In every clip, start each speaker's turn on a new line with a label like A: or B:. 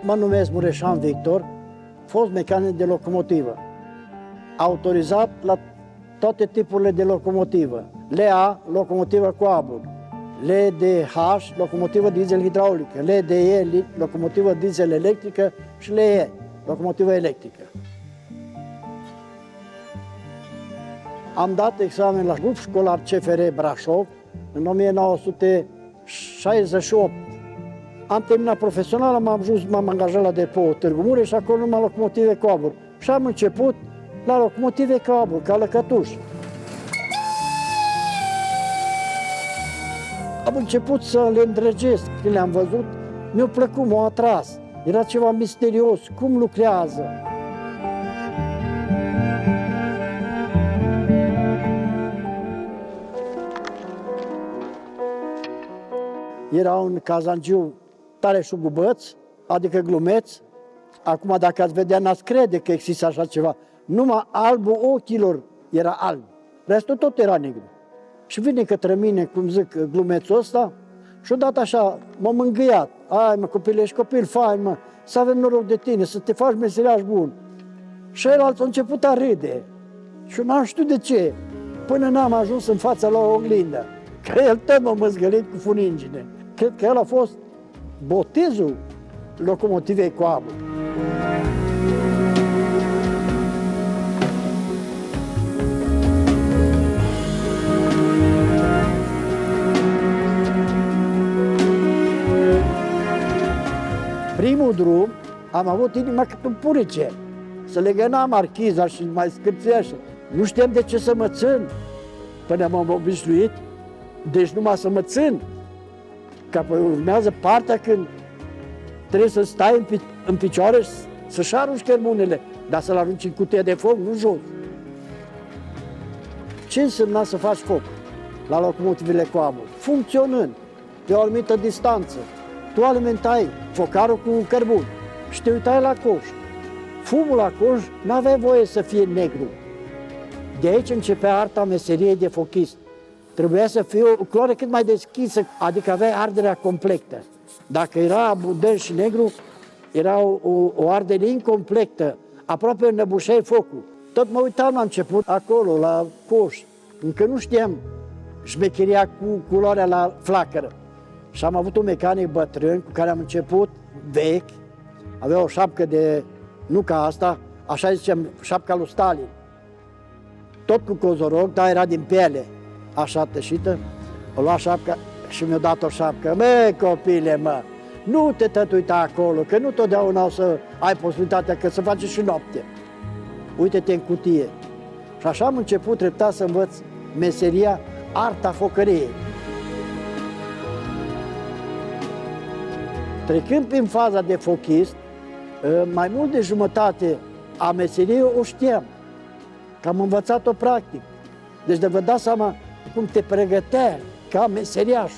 A: Mă numesc Mureșan Victor, fost mecanic de locomotivă, autorizat la toate tipurile de locomotivă. LA, locomotivă cu abur, LDH, locomotivă diesel hidraulică, LDE, locomotivă diesel electrică și LE, locomotivă electrică. Am dat examen la grup școlar CFR Brașov în 1968. Am terminat profesional, m-am angajat la depoul Târgu Mureș și acolo numai locomotive cu abur. Și am început la locomotive cu abur, ca lăcătuș. Am început să le îndrăgesc. Când le-am văzut, mi-a plăcut, m-a atras. Era ceva misterios, cum lucrează. Era un cazangiu tare șugubăț, adică glumeț. Acum, dacă ați vedea, n-ați crede că există așa ceva. Numai albul ochilor era alb. Restul tot era negru. Și vine către mine, cum zic, glumețul ăsta și odată așa m-a mângâiat. Ai, mă, copil, ești copil fain, mă, să avem noroc de tine, să te faci meseriaș bun. Și el a început a râde. Și n-am știut de ce, până n-am ajuns în fața la o oglindă. Că el tot m-a măzgălit cu funingine. Cred că el a fost botezul locomotivei cu abur. Primul drum am avut inima cât un purice. Să legăna marchiza și mai scârțea și nu știam de ce să mă țin. Până m-am obișnuit, deci numai să mă țin. Că urmează partea când trebuie să stai în picioare și să-și arunci cărbunele, dar să-l arunci în cutia de foc, nu jos. Ce însemna să faci foc la locomotivele cu abur? Funcționând pe o anumită distanță. Tu alimentai focarul cu un cărbun și te uitai la coș. Fumul la coș n-avea voie să fie negru. De aici începea arta meseriei de fochist. Trebuia să fie o culoare cât mai deschisă, adică avea arderea completă. Dacă era abundent și negru, era o ardere incompletă, aproape înnăbușeai focul. Tot mă uitam la început acolo, la coș. Încă nu știam șmecheria cu culoarea la flacără. Și am avut un mecanic bătrân cu care am început, vechi, avea o șapcă de, nu ca asta, așa zicem, șapca lui Stalin. Tot cu cozoroc, dar era din piele, așa tășită. O lua șapca și mi-a dat o șapcă. Mă, copile, mă, nu te uita acolo, că nu totdeauna o să ai posibilitatea, că să faci și noapte. Uite-te în cutie. Și așa am început treptat să învăț meseria, arta focăriei. Trecând prin faza de fochist, mai mult de jumătate a meseriei o știam, că am învățat-o practic. Deci de vă dați seama cum te pregătea ca meseriaș.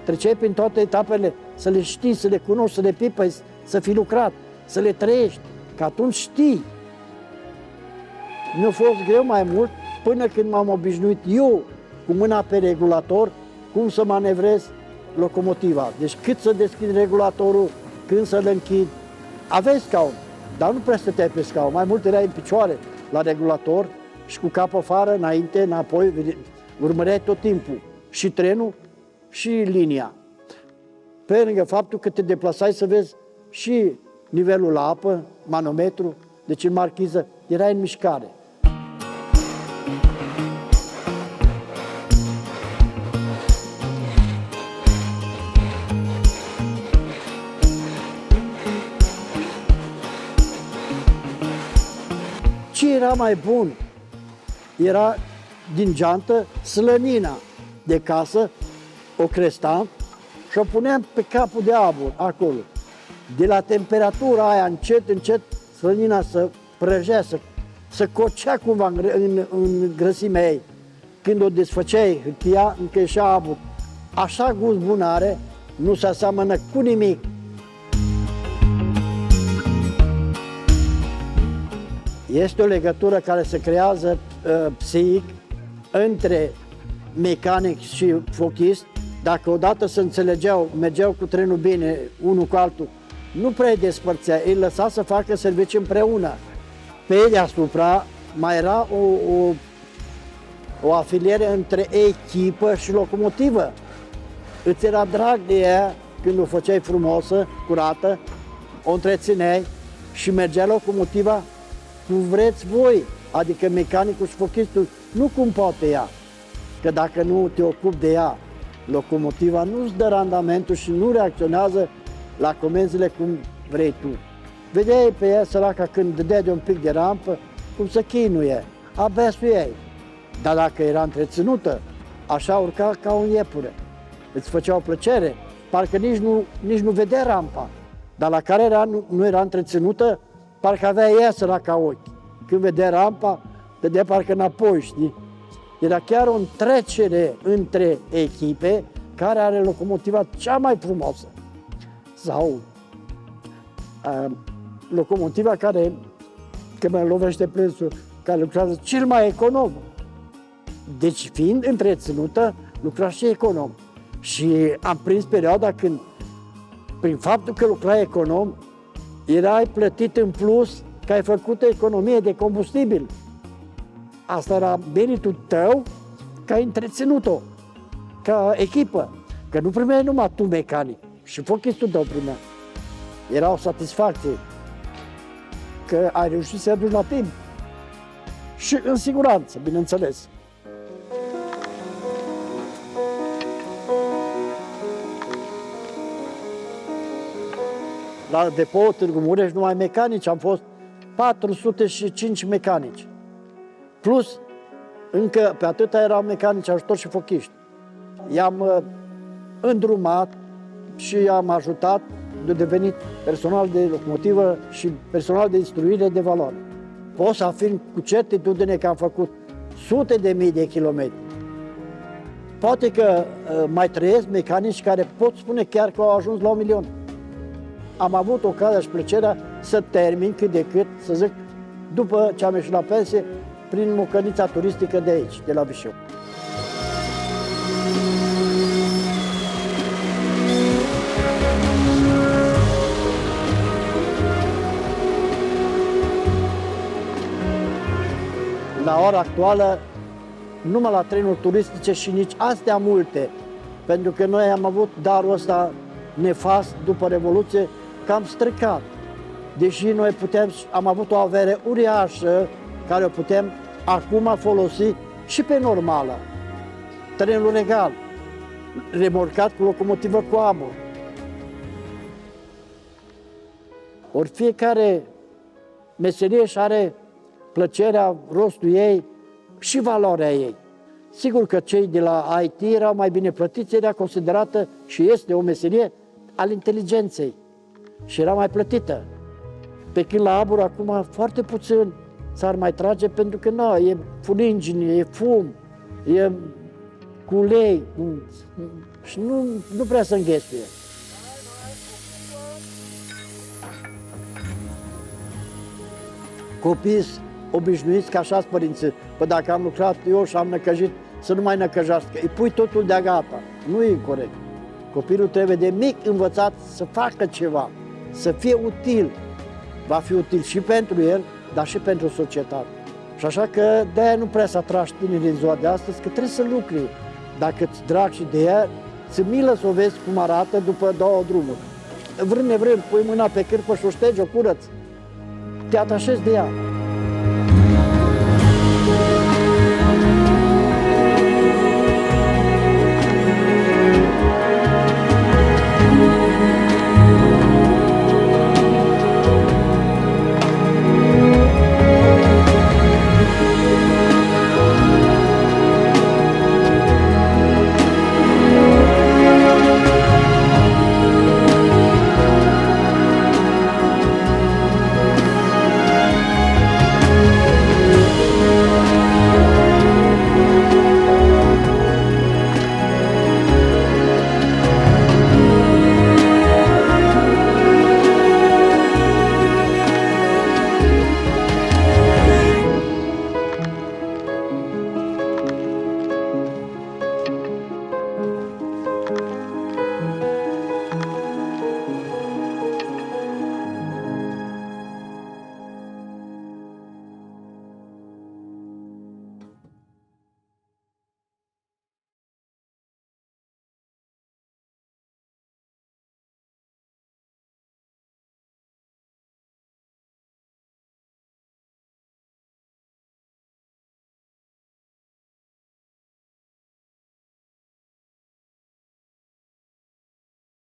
A: Treceai prin toate etapele, să le știi, să le cunoști, să le pipăi, să fii lucrat, să le trăiești, că atunci știi. Mi-a fost greu mai mult până când m-am obișnuit eu cu mâna pe regulator cum să manevrez locomotiva. Deci cât să deschid regulatorul, când să-l închid. Aveai scaun, dar nu prea stăteai pe scaun, mai mult erai în picioare la regulator și cu capul afară, înainte, înapoi, urmăreai tot timpul și trenul și linia. Pe lângă faptul că te deplasai să vezi și nivelul la apă, manometru, deci în marchiză erai în mișcare. Ce era mai bun? Era din geantă slănina de casă, o crestam și o puneam pe capul de abur, acolo. De la temperatura aia, încet, încet, slănina să prăjea, să cocea cumva în grăsimea ei. Când o desfăceai, hârtia, încă ieșea abur. Așa gust bun are, nu se aseamănă cu nimic. Este o legătură care se creează psihic între mecanic și fochist. Dacă odată se înțelegeau, mergeau cu trenul bine unul cu altul nu prea îi despărțea, îi lăsa să facă servici împreună. Pe deasupra mai era o afiliere între echipă și locomotivă. Îți era drag de ea când o făceai frumosă, curată, o întrețineai și mergea locomotiva cum vreți voi, adică mecanicul și fochistul, nu cum poate ea. Că dacă nu te ocupi de ea, locomotiva nu-ți dă randamentul și nu reacționează la comenzile cum vrei tu. Vedeai pe ea, săraca, când dădea de un pic de rampă, cum să chinuie, abia suiai. Dar dacă era întreținută, așa urca ca un iepure. Îți făcea o plăcere, parcă nici nu vedea rampa. Dar la care nu era întreținută, parcă avea ea săraca ochi. Când vedea rampa, dădea parcă înapoi, știi? Era chiar o întrecere între echipe care are locomotiva cea mai frumoasă. Sau locomotiva care, când mă lovește plânsul, care lucrează cel mai econom. Deci, fiind întreținută, lucra și econom. Și am prins perioada când, prin faptul că lucrai econom, erai plătit în plus că ai făcut economie de combustibil. Asta era meritul tău că ai întreținut-o, ca echipă. Că nu primeai numai tu mecanic, și fochistul tău primea. Era o satisfacție că ai reușit să-i aduci la timp. Și în siguranță, bineînțeles. La depoul Târgu Mureș numai mecanici, am fost 405 mecanici. Plus, încă pe atâta erau mecanici, ajutori și fochiști. I-am îndrumat și i-am ajutat de devenit personal de locomotivă și personal de instruire de valoare. Pot să afirm cu certitudine că am făcut sute de mii de kilometri. Poate că mai trăiesc mecanici care pot spune chiar că au ajuns la 1.000.000. Am avut ocazia și plăcerea să termin cât de cât, să zic, după ce am ieșit la pensie, prin mocănița turistică de aici, de la Vișeu. La ora actuală, numai la trenuri turistice și nici astea multe, pentru că noi am avut darul ăsta nefast după Revoluție, că am stricat. Deși noi am avut o avere uriașă care o putem acum folosi și pe normală. Trenul regal, remorcat cu locomotivă cu amur. Ori fiecare meserie și are plăcerea, rostul ei și valoarea ei. Sigur că cei de la IT erau mai bine plătiți, era considerată și este o meserie al inteligenței și era mai plătită. Pe când la abur acum foarte puțin s-ar mai trage pentru că nu, e fulingine, e fum, e cu ulei și nu prea se înghesuie. Copiii obișnuiți că așa-s părinții. Păi dacă am lucrat eu și am năcăjit, să nu mai năcăjească. Îi pui totul de gata. Nu e corect. Copilul trebuie de mic învățat să facă ceva, să fie util. Va fi util și pentru el, dar și pentru societate. Și așa că de-aia nu prea să atragi tinerii în ziua de astăzi, că trebuie să lucri. Dacă îți dragi și de ea, ți milă să o vezi cum arată după două drumuri. Vrând nevrând, pui mâna pe cârpă și o ștergi, o curăți. Te atașezi de ea.